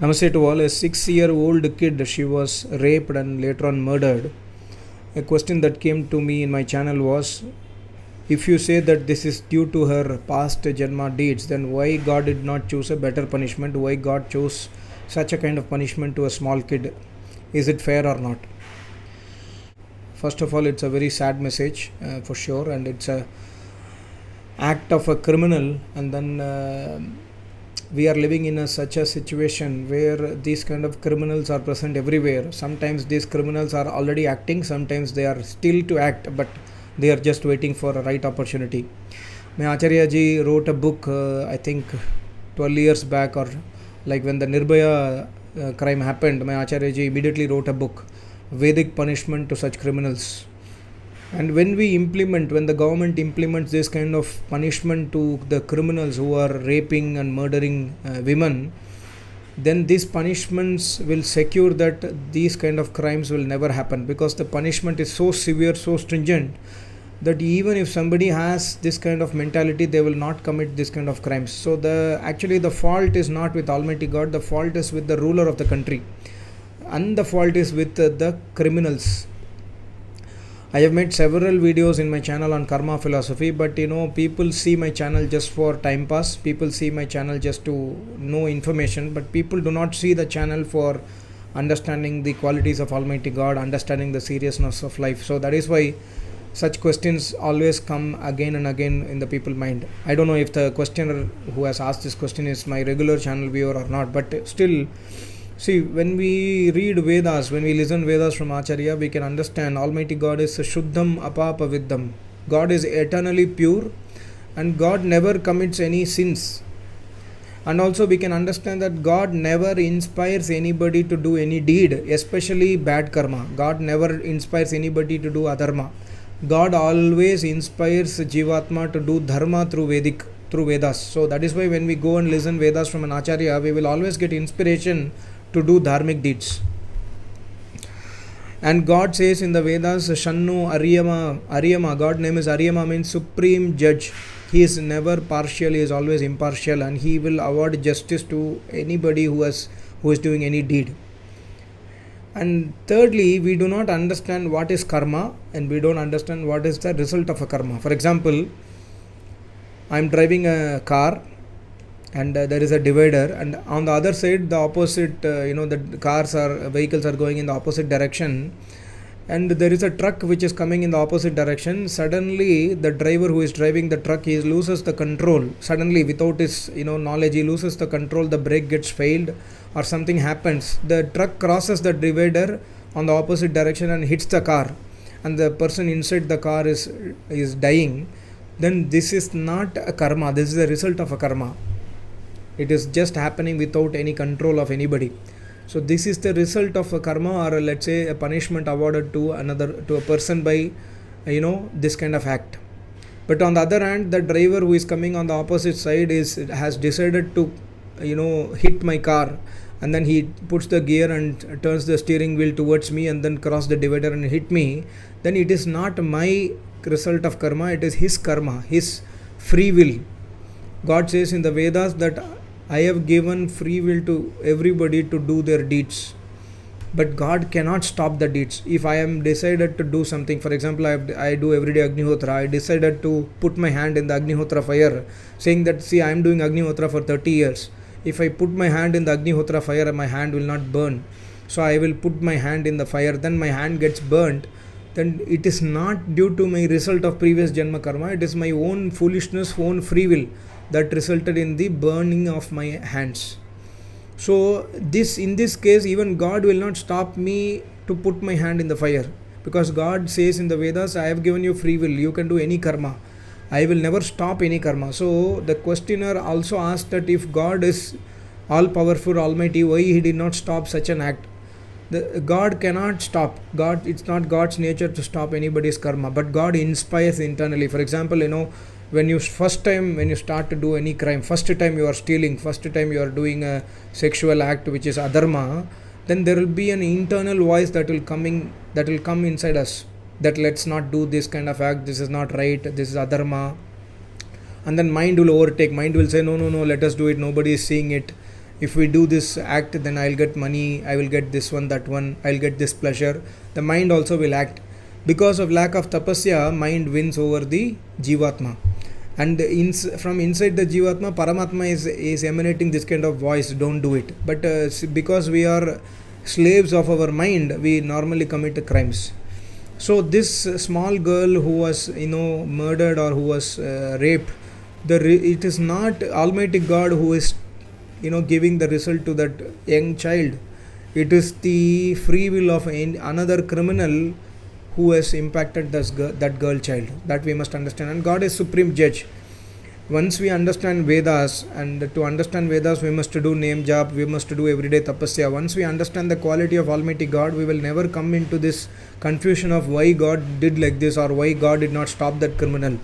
Namaste to all. A 6-year-old kid, she was raped and later on murdered. A question that came to me in my channel was, if you say that this is due to her past Janma deeds, then why God did not choose a better punishment? Why God chose such a kind of punishment to a small kid? Is it fair or not? First of all, it's a very sad message for sure, and it's a act of a criminal. And then we are living in such a situation where these kind of criminals are present everywhere. Sometimes these criminals are already acting, sometimes they are still to act, but they are just waiting for a right opportunity. My Acharya ji wrote a book, I think 12 years back, or like when the Nirbhaya crime happened, my Acharya ji immediately wrote a book, Vedic Punishment to Such Criminals. And when the government implements this kind of punishment to the criminals who are raping and murdering women, then these punishments will secure that these kind of crimes will never happen, because the punishment is so severe, so stringent, that even if somebody has this kind of mentality, they will not commit this kind of crimes. So the fault is not with Almighty God, the fault is with the ruler of the country, and the fault is with the criminals. I have made several videos in my channel on karma philosophy, but people see my channel just for time pass. People see my channel just to know information, but people do not see the channel for understanding the qualities of Almighty God, understanding the seriousness of life. So that is why such questions always come again and again in the people's mind. I don't know if the questioner who has asked this question is my regular channel viewer or not, but still, see, when we read Vedas, when we listen Vedas from Acharya, we can understand Almighty God is Shuddham Apapa Viddham. God is eternally pure, and God never commits any sins. And also we can understand that God never inspires anybody to do any deed, especially bad karma. God never inspires anybody to do adharma. God always inspires Jivatma to do dharma through Vedas. So that is why when we go and listen Vedas from an Acharya, we will always get inspiration to do dharmic deeds. And God says in the Vedas, Shannu Ariyama, God name is Ariyama, means supreme judge. He is never partial, he is always impartial, and he will award justice to anybody who is doing any deed. And thirdly, we do not understand what is karma, and we don't understand what is the result of a karma. For example, I am driving a car, and there is a divider, and on the other side the opposite the vehicles are going in the opposite direction, and there is a truck which is coming in the opposite direction. Suddenly the driver who is driving the truck, he loses the control suddenly without his knowledge. He loses the control, the brake gets failed or something happens, the truck crosses the divider on the opposite direction and hits the car, and the person inside the car is dying. Then this is not a karma, this is the result of a karma. It is just happening without any control of anybody. So this is the result of a karma, or let's say a punishment awarded to a person by this kind of act. But on the other hand, the driver who is coming on the opposite side has decided to hit my car, and then he puts the gear and turns the steering wheel towards me and then cross the divider and hit me. Then it is not my result of karma, it is his karma, his free will. God says in the Vedas that I have given free will to everybody to do their deeds, but God cannot stop the deeds. If I am decided to do something, for example, I do everyday Agnihotra, I decided to put my hand in the Agnihotra fire, saying that, see, I am doing Agnihotra for 30 years. If I put my hand in the Agnihotra fire, my hand will not burn. So I will put my hand in the fire, then my hand gets burnt. Then it is not due to my result of previous Janma karma, it is my own foolishness, own free will that resulted in the burning of my hands. So in this case, even God will not stop me to put my hand in the fire, because God says in the Vedas, I have given you free will, you can do any karma, I will never stop any karma. So the questioner also asked that if God is all powerful, almighty, why he did not stop such an act? God cannot stop. It's not God's nature to stop anybody's karma, but God inspires internally. For example, when you start to do any crime, first time you are stealing, first time you are doing a sexual act which is adharma, then there will be an internal voice that will come inside us, that let's not do this kind of act, this is not right, this is adharma. And then mind will overtake, mind will say, no, let us do it, nobody is seeing it, if we do this act, then I'll get money, I will get this one, that one, I'll get this pleasure. The mind also will act. Because of lack of tapasya, mind wins over the jivatma. And from inside the jivatma, Paramatma is emanating this kind of voice, don't do it. But because we are slaves of our mind, we normally commit crimes. So this small girl who was murdered or who was raped, it is not Almighty God who is giving the result to that young child. It is the free will of another criminal who has impacted that girl child. That we must understand. And God is supreme judge. Once we understand Vedas, and to understand Vedas we must do name jap, we must do everyday tapasya. Once we understand the quality of Almighty God, we will never come into this confusion of why God did like this or why God did not stop that criminal.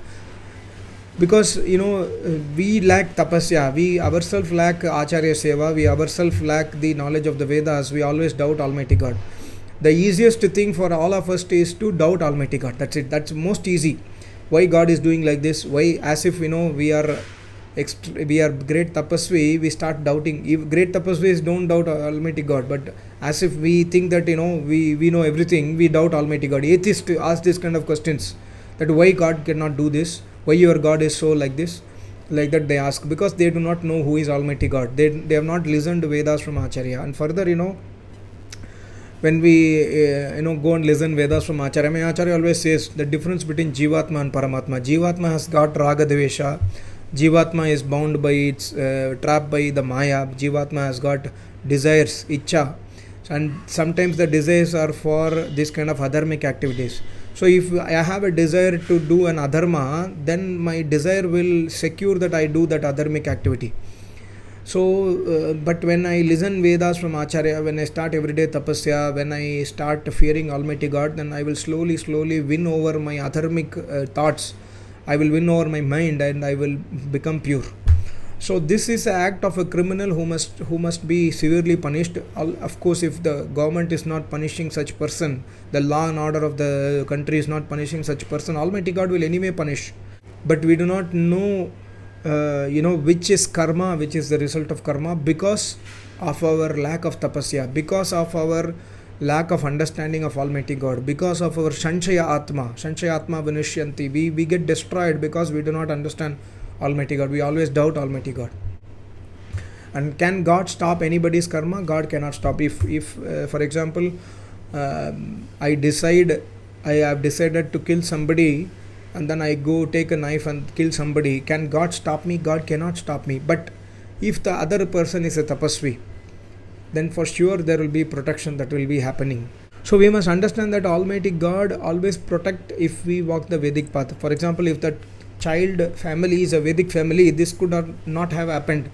Because we lack tapasya, we ourselves lack acharya seva, we ourselves lack the knowledge of the Vedas, we always doubt Almighty God. The easiest thing for all of us is to doubt Almighty God. That's it. That's most easy. Why God is doing like this? Why? As if we are great tapasvi, we start doubting. If great tapasvis don't doubt Almighty God, but as if we think that we know everything, we doubt Almighty God. Atheists ask this kind of questions, that why God cannot do this? Why your God is so like this? Like that they ask, because they do not know who is Almighty God. They have not listened to Vedas from Acharya. And further, when we go and listen Vedas from Acharya, Acharya always says the difference between Jivatma and Paramatma. Jivatma has got Raga Devesha. Jivatma is bound by its trapped by the Maya. Jivatma has got desires, Icha, and sometimes the desires are for this kind of adharmic activities. So if I have a desire to do an adharma, then my desire will secure that I do that adharmic activity. So, but when I listen Vedas from Acharya, when I start everyday tapasya, when I start fearing Almighty God, then I will slowly win over my adharmic thoughts. I will win over my mind and I will become pure. So this is an act of a criminal who must be severely punished. Of course, if the government is not punishing such person, the law and order of the country is not punishing such person, Almighty God will anyway punish. But we do not know which is karma, which is the result of karma, because of our lack of tapasya, because of our lack of understanding of Almighty God, because of our Shanshaya Atma Vinishyanti. We get destroyed because we do not understand Almighty God. We always doubt Almighty God. And can God stop anybody's karma? God cannot stop. If for example, I have decided to kill somebody, and then I go take a knife and kill somebody, can God stop me? God cannot stop me. But if the other person is a tapasvi, then for sure there will be protection that will be happening. So we must understand that Almighty God always protect if we walk the Vedic path. For example, if that child family is a Vedic family, this could not have happened.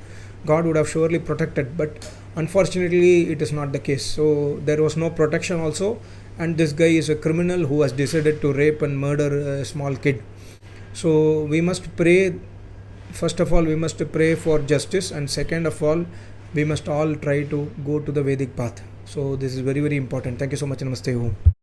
God would have surely protected, but unfortunately it is not the case. So there was no protection also, and this guy is a criminal who has decided to rape and murder a small kid. So we must pray. First of all, we must pray for justice, and second of all, we must all try to go to the Vedic path. So this is very important. Thank you so much. Namaste. Om.